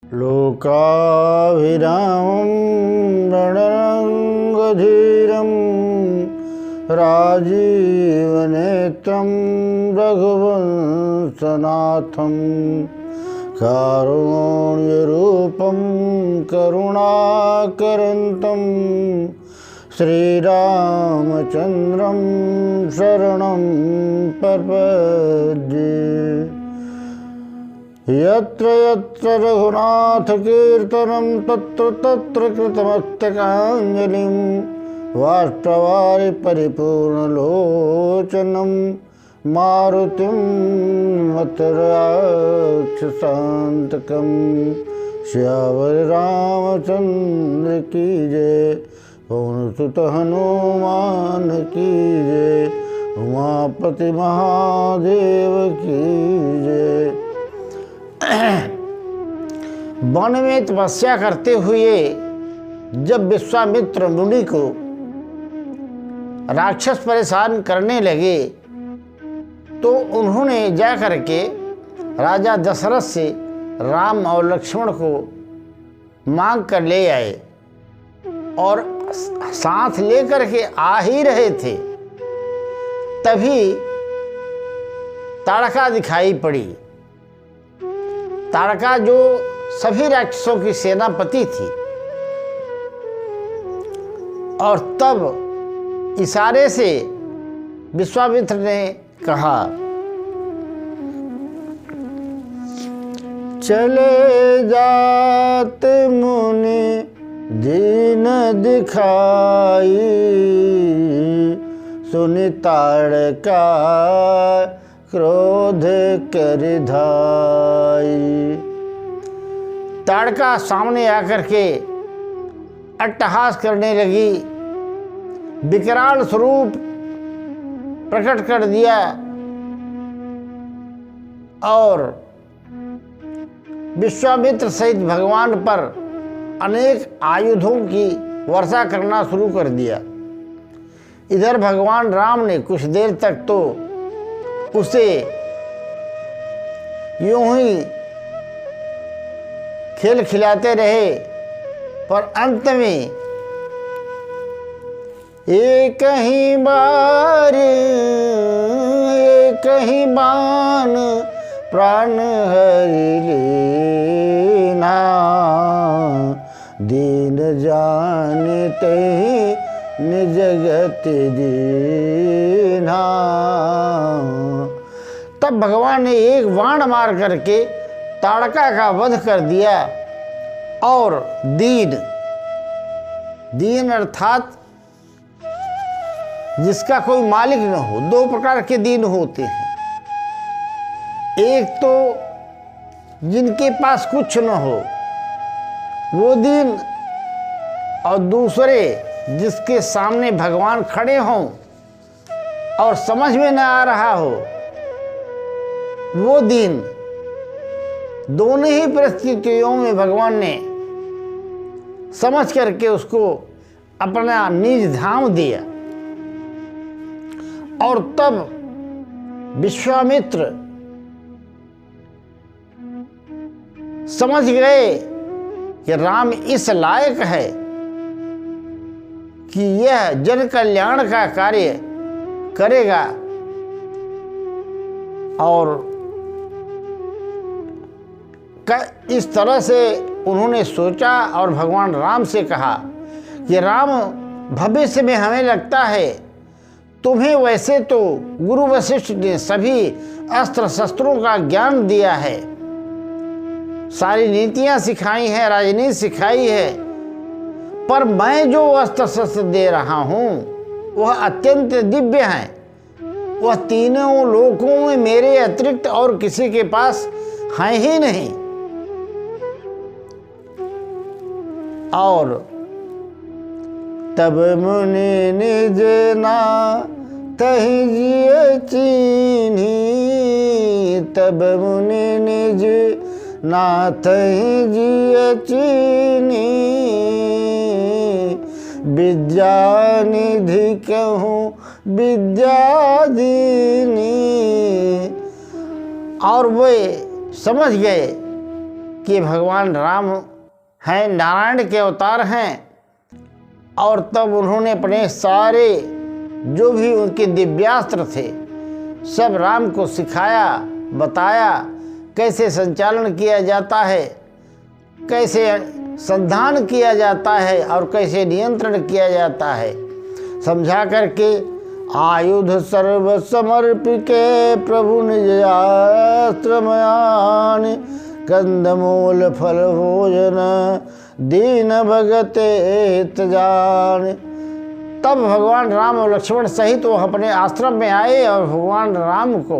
लोकाभिरामं रणरङ्गधीरं राजीवनेत्रं रघुवंशनाथं कारुण्यरूपं करुणाकरन्तं श्रीरामचन्द्रं शरणं प्रपद्ये। यत्र यत्र रघुनाथकीर्तनं तत्र तत्र कृतमस्तकाञ्जलिं वाष्टवारि परिपूर्णलोचनं मारुतिं नतराक्षसान्तकं श्यावर रामचंद्र की जय। पवनसुत हनुमान की जय। उमापति महादेव की जय। वन में तपस्या करते हुए जब विश्वामित्र मुनि को राक्षस परेशान करने लगे तो उन्होंने जा करके राजा दशरथ से राम और लक्ष्मण को मांग कर ले आए और साथ लेकर के आ ही रहे थे, तभी ताड़का दिखाई पड़ी। ताड़का जो सभी राक्षसों की सेनापति थी, और तब इशारे से विश्वामित्र ने कहा, चले जाते मुनि दीन दिखाई, सुनि ताड़का क्रोध कर धाई। ताड़का सामने आकर के अट्टहास करने लगी, विकराल स्वरूप प्रकट कर दिया और विश्वामित्र सहित भगवान पर अनेक आयुधों की वर्षा करना शुरू कर दिया। इधर भगवान राम ने कुछ देर तक तो उसे यूं ही खेल खिलाते रहे, पर अंत में एक ही बार एक ही बाण प्राण हरि लेना, दीन जानते निज गति दीना। तब भगवान ने एक बाण मार करके ताड़का का वध कर दिया और दीन अर्थात जिसका कोई मालिक न हो। दो प्रकार के दीन होते हैं, एक तो जिनके पास कुछ न हो वो दीन, और दूसरे जिसके सामने भगवान खड़े हों और समझ में न आ रहा हो वो दीन। दोनों ही परिस्थितियों में भगवान ने समझ करके उसको अपना निज धाम दिया। और तब विश्वामित्र समझ गए कि राम इस लायक है कि यह जन कल्याण का कार्य करेगा, और इस तरह से उन्होंने सोचा और भगवान राम से कहा कि राम, भविष्य में हमें लगता है तुम्हें वैसे तो गुरु वशिष्ठ ने सभी अस्त्र शस्त्रों का ज्ञान दिया है, सारी नीतियां सिखाई हैं, राजनीति सिखाई है, पर मैं जो अस्त्र शस्त्र दे रहा हूं वह अत्यंत दिव्य है। वह तीनों लोकों में मेरे अतिरिक्त और किसी के पास है ही नहीं। और तब मुनि निज नाथहि जिय चीन्ही, तब मुनि निज नाथहि जिय चीन्ही, विद्या निधि कहूँ विद्या दीनी। और वे समझ गए कि भगवान राम हैं, नारायण के अवतार हैं। और तब उन्होंने अपने सारे जो भी उनके दिव्यास्त्र थे सब राम को सिखाया, बताया कैसे संचालन किया जाता है, कैसे संधान किया जाता है और कैसे नियंत्रण किया जाता है। समझा करके आयुध सर्व समर्पिके प्रभु निज आश्रमयान कंदमूल फल भोजन दीन भगते जान। तब भगवान राम और लक्ष्मण सहित वो अपने आश्रम में आए और भगवान राम को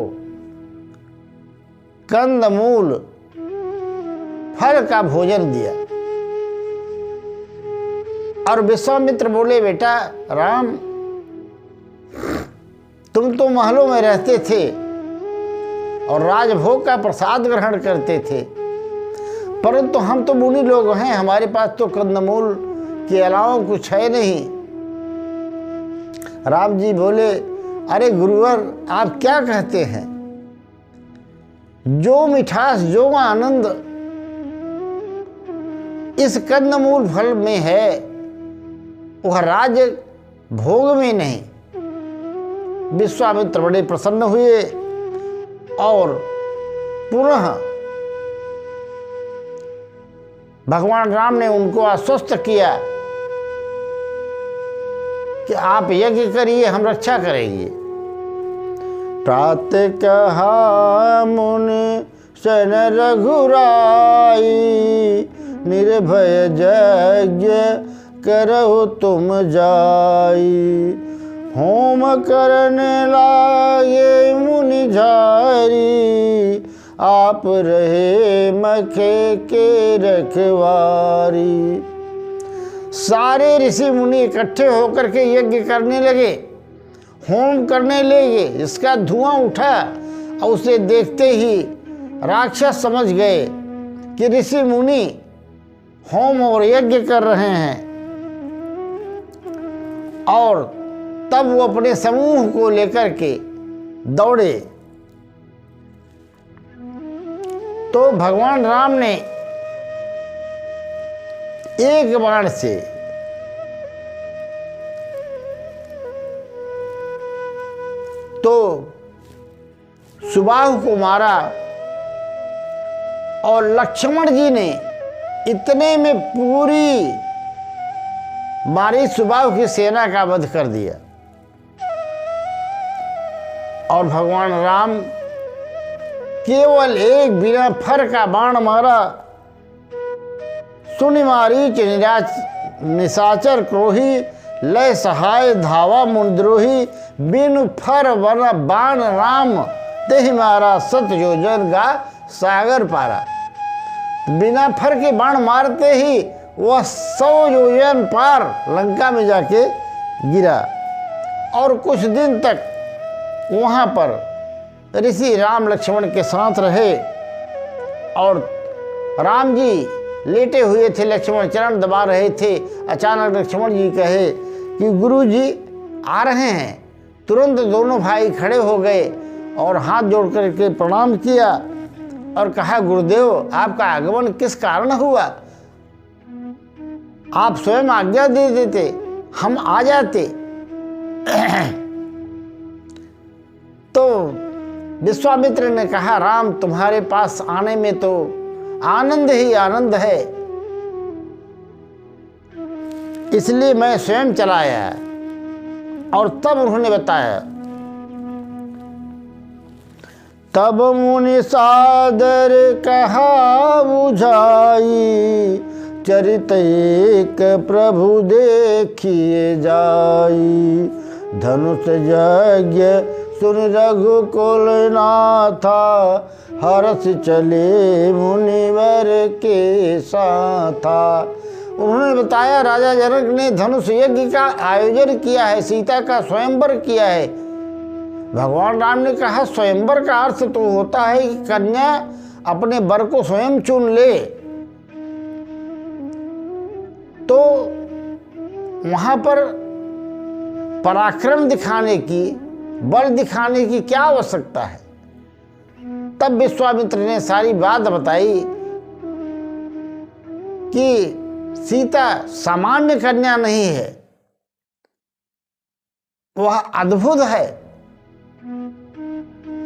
कंदमूल फल का भोजन दिया। और विश्वामित्र बोले, बेटा राम, तुम तो महलों में रहते थे और राजभोग का प्रसाद ग्रहण करते थे, परंतु हम तो मुनि लोग हैं, हमारे पास तो कंदमूल के अलावा कुछ है नहीं। राम जी बोले, अरे गुरुवर, आप क्या कहते हैं? जो मिठास, जो आनंद इस कंदमूल फल में है वह राज भोग में नहीं। विश्वामित्र बड़े प्रसन्न हुए और पुनः भगवान राम ने उनको आश्वस्त किया कि आप यज्ञ करिए, हम रक्षा करेंगे। प्रातः कहा मुनि सन रघुराई निर्भय यज्ञ करहु तुम जाई। होम करने लागे मुनि झारी आप रहे मखे के रखवारी। सारे ऋषि मुनि इकट्ठे होकर के यज्ञ करने लगे, होम करने लगे। इसका धुआं उठा और उसे देखते ही राक्षस समझ गए कि ऋषि मुनि होम और यज्ञ कर रहे हैं। और तब वो अपने समूह को लेकर के दौड़े। तो भगवान राम ने एक बाण से तो सुबाहु को मारा और लक्ष्मण जी ने इतने में पूरी मारी सुबाहु की सेना का वध कर दिया। और भगवान राम केवल एक बिना फर का बाण मारा। सुनि मारीच निशाचर क्रोही लय सहाय धावा मुद्रोही बिनु फर वन बाण राम तेहि मारा सत योजन गा सागर पारा। बिना फर के बाण मारते ही वह 100 योजन पार लंका में जाके गिरा। और कुछ दिन तक वहाँ पर ऋषि राम लक्ष्मण के साथ रहे। और राम जी लेटे हुए थे, लक्ष्मण चरण दबा रहे थे। अचानक लक्ष्मण जी कहे कि गुरु जी आ रहे हैं। तुरंत दोनों भाई खड़े हो गए और हाथ जोड़ करके प्रणाम किया और कहा, गुरुदेव आपका आगमन किस कारण हुआ? आप स्वयं आज्ञा दे देते, हम आ जाते। तो विश्वामित्र ने कहा, राम तुम्हारे पास आने में तो आनंद ही आनंद है, इसलिए मैं स्वयं चला आया। और तब उन्होंने बताया, तब मुनि सादर कहा बुझाई चरित एक प्रभु देखिए जाई। धनुष यज्ञ सुन रघुकुल नाथा हर्ष चले मुनिवर के साथा। उन्होंने बताया, राजा जनक ने धनुष यज्ञ का आयोजन किया है, सीता का स्वयंवर किया है। भगवान राम ने कहा, स्वयंवर का अर्थ तो होता है कि कन्या अपने वर को स्वयं चुन ले। तो वहां पर पराक्रम दिखाने की, बल दिखाने की क्या आवश्यकता है? तब विश्वामित्र ने सारी बात बताई कि सीता सामान्य कन्या नहीं है, वह अद्भुत है।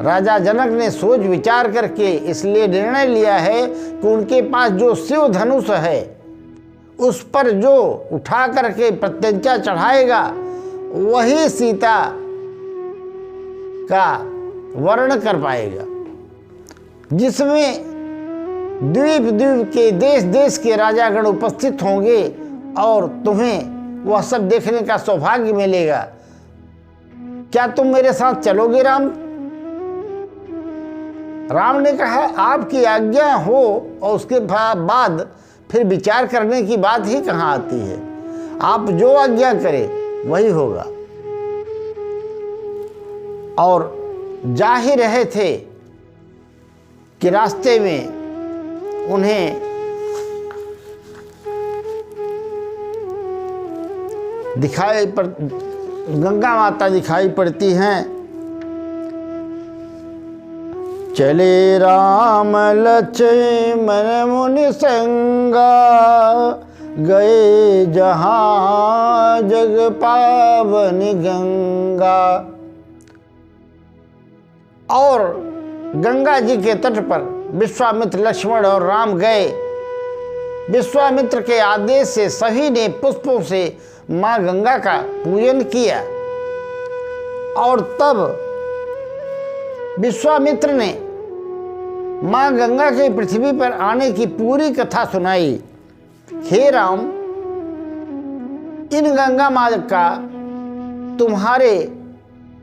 राजा जनक ने सोच विचार करके इसलिए निर्णय लिया है कि उनके पास जो शिव धनुष है उस पर जो उठा करके प्रत्यंचा चढ़ाएगा वही सीता का वर्ण कर पाएगा, जिसमें द्वीप द्वीप के देश देश के राजागण उपस्थित होंगे और तुम्हें वह सब देखने का सौभाग्य मिलेगा। क्या तुम मेरे साथ चलोगे राम? राम ने कहा, आपकी आज्ञा हो, और उसके बाद फिर विचार करने की बात ही कहाँ आती है। आप जो आज्ञा करें वही होगा। और जा ही रहे थे कि रास्ते में उन्हें गंगा माता दिखाई पड़ती हैं। चले राम लक्ष्मण मुनि संगा, गए जहाँ जग पावनी गंगा। और गंगा जी के तट पर विश्वामित्र, लक्ष्मण और राम गए। विश्वामित्र के आदेश से सभी ने पुष्पों से माँ गंगा का पूजन किया। और तब विश्वामित्र ने माँ गंगा के पृथ्वी पर आने की पूरी कथा सुनाई। हे राम, इन गंगा माँ का तुम्हारे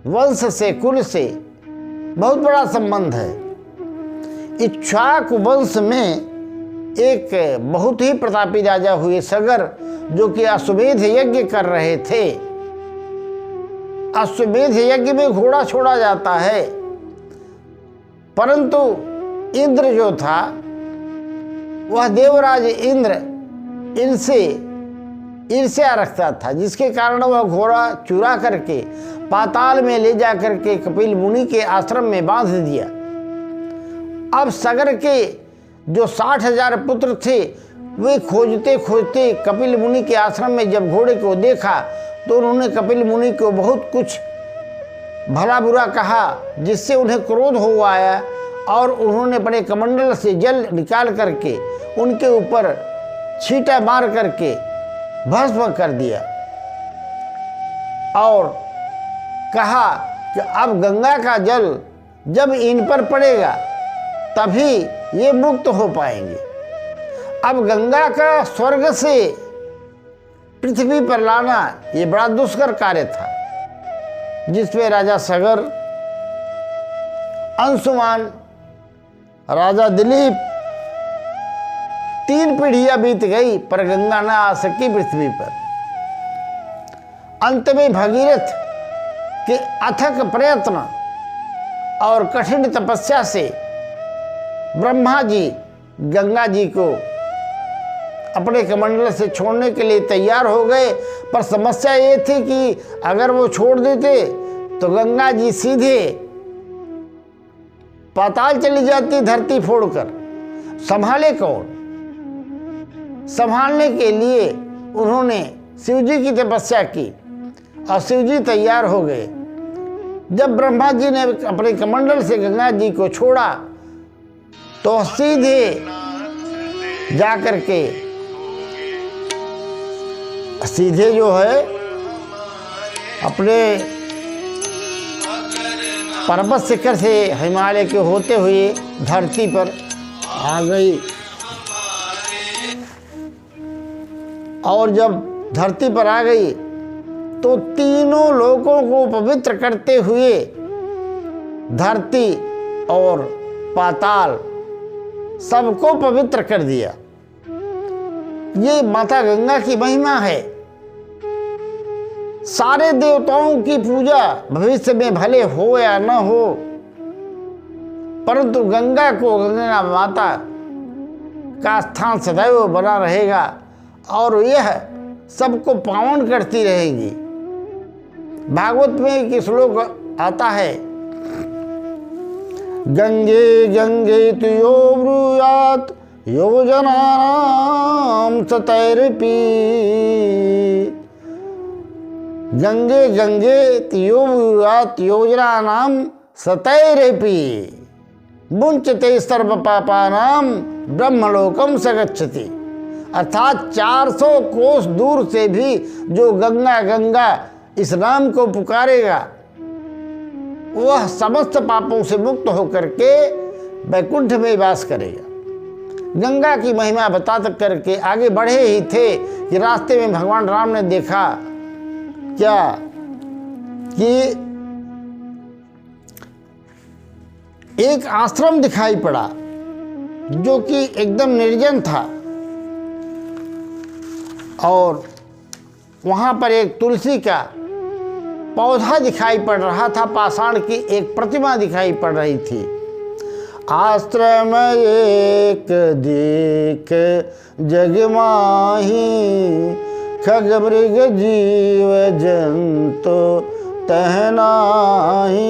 वंश से, कुल से बहुत बड़ा संबंध है। इक्ष्वाकु वंश में एक बहुत ही प्रतापी राजा हुए सगर, जो कि अश्वमेध यज्ञ कर रहे थे। अश्वमेध यज्ञ में घोड़ा छोड़ा जाता है, परंतु इंद्र जो था वह देवराज इंद्र इनसे ईर्ष्या रखता था, जिसके कारण वह घोड़ा चुरा करके पाताल में ले जा करके कपिल मुनि के आश्रम में बांध दिया। अब सगर के जो 60,000 पुत्र थे वे खोजते खोजते कपिल मुनि के आश्रम में जब घोड़े को देखा तो उन्होंने कपिल मुनि को बहुत कुछ भला बुरा कहा, जिससे उन्हें क्रोध हो आया और उन्होंने अपने कमंडल से जल निकाल करके उनके ऊपर छींटा मार करके भस्म कर दिया और कहा कि अब गंगा का जल जब इन पर पड़ेगा तभी ये मुक्त हो पाएंगे। अब गंगा का स्वर्ग से पृथ्वी पर लाना ये बड़ा दुष्कर कार्य था, जिसमें राजा सगर, अंशुमान, राजा दिलीप 3 पीढ़ियां बीत गई पर गंगा न आ सकी पृथ्वी पर। अंत में भगीरथ के अथक प्रयत्न और कठिन तपस्या से ब्रह्मा जी गंगा जी को अपने कमंडल से छोड़ने के लिए तैयार हो गए, पर समस्या ये थी कि अगर वो छोड़ देते तो गंगा जी सीधे पाताल चली जाती धरती फोड़कर। संभाले कौन? संभालने के लिए उन्होंने शिव जी की तपस्या की और शिव जी तैयार हो गए। जब ब्रह्मा जी ने अपने कमंडल से गंगा जी को छोड़ा तो सीधे जाकर के सीधे जो है अपने पर्वत शिखर से हिमालय के होते हुए धरती पर आ गई। और जब धरती पर आ गई तो तीनों लोगों को पवित्र करते हुए धरती और पाताल सबको पवित्र कर दिया। ये माता गंगा की महिमा है। सारे देवताओं की पूजा भविष्य में भले हो या न हो, परंतु गंगा को, गंगा माता का स्थान सदैव बना रहेगा और यह सबको पावन करती रहेगी। भागवत में एक श्लोक आता है, गंगे गंगे तुयो ब्रूयात योजनानां सतैरपि गंगे गंगे योजनानां सतैरपि मुंचते सर्व पापानां ब्रह्मलोकम स गच्छति। अर्थात 400 कोस दूर से भी जो गंगा गंगा इस नाम को पुकारेगा वह समस्त पापों से मुक्त होकर के वैकुंठ में वास करेगा। गंगा की महिमा बता करके आगे बढ़े ही थे कि रास्ते में भगवान राम ने देखा क्या कि एक आश्रम दिखाई पड़ा जो कि एकदम निर्जन था और वहां पर एक तुलसी का पौधा दिखाई पड़ रहा था, पाषाण की एक प्रतिमा दिखाई पड़ रही थी। आश्रम एक देख जग माही, खग मृग जीव जंतु तहनाही।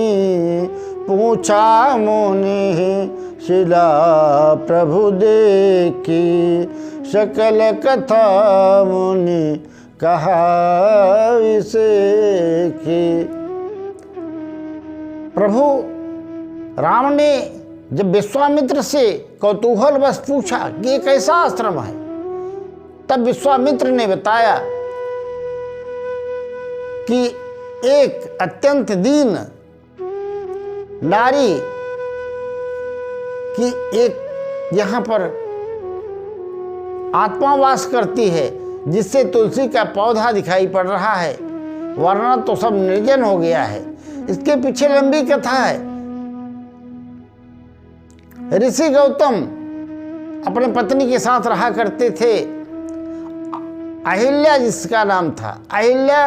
पूछा मुनि शिला प्रभु देखी, सकल कथा मुनि कहा विसेखी। प्रभु राम ने जब विश्वामित्र से कौतूहल बस पूछा कि ये कैसा आश्रम है, तब विश्वामित्र ने बताया कि एक अत्यंत दीन नारी की एक यहाँ पर आत्मा वास करती है, जिससे तुलसी का पौधा दिखाई पड़ रहा है, वरना तो सब निर्जन हो गया है। इसके पीछे लंबी कथा है। ऋषि गौतम अपने पत्नी के साथ रहा करते थे, अहिल्या जिसका नाम था। अहिल्या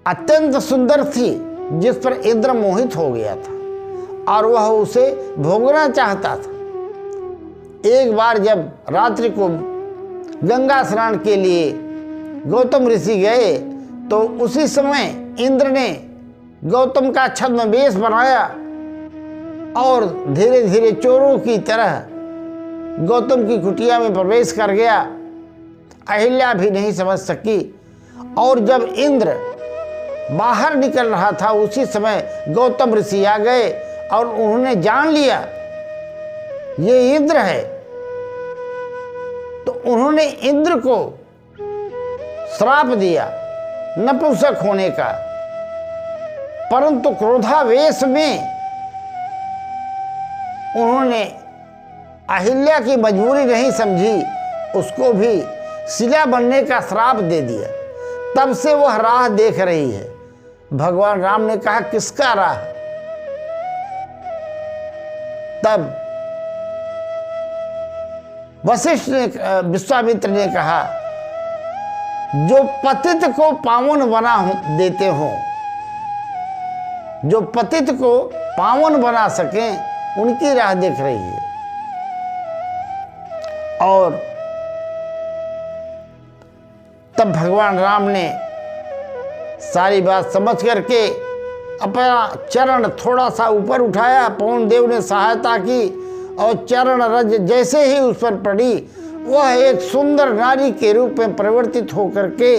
अत्यंत सुंदर थी, जिस पर इंद्र मोहित हो गया था और वह उसे भोगना चाहता था। एक बार जब रात्रि को गंगा स्नान के लिए गौतम ऋषि गए तो उसी समय इंद्र ने गौतम का छद्मवेश बनाया और धीरे धीरे चोरों की तरह गौतम की कुटिया में प्रवेश कर गया। अहिल्या भी नहीं समझ सकी और जब इंद्र बाहर निकल रहा था उसी समय गौतम ऋषि आ गए और उन्होंने जान लिया ये इंद्र है, तो उन्होंने इंद्र को श्राप दिया नपुंसक होने का। परंतु क्रोधावेश में उन्होंने अहिल्या की मजबूरी नहीं समझी, उसको भी शिला बनने का श्राप दे दिया। तब से वह राह देख रही है। भगवान राम ने कहा किसका राह? तब वशिष्ठ ने विश्वामित्र ने कहा जो पतित को पावन बना देते हो, जो पतित को पावन बना सकें उनकी राह देख रही है। और तब भगवान राम ने सारी बात समझ करके अपना चरण थोड़ा सा ऊपर उठाया, पवन देव ने सहायता की और चरण रज जैसे ही उस पर पड़ी वह एक सुंदर नारी के रूप में परिवर्तित होकर के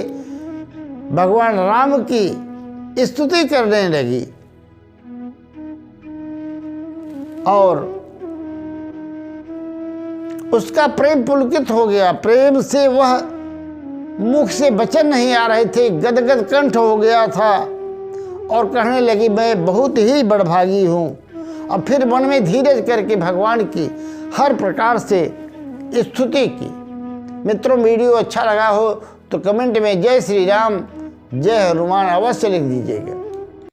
भगवान राम की स्तुति करने लगी। और उसका प्रेम पुलकित हो गया। प्रेम से वह मुख से वचन नहीं आ रहे थे, गदगद कंठ हो गया था और कहने लगी मैं बहुत ही बड़भागी हूँ। और फिर मन में धीरज करके भगवान की हर प्रकार से स्तुति की। मित्रों, वीडियो अच्छा लगा हो तो कमेंट में जय श्री राम, जय हनुमान अवश्य लिख दीजिएगा।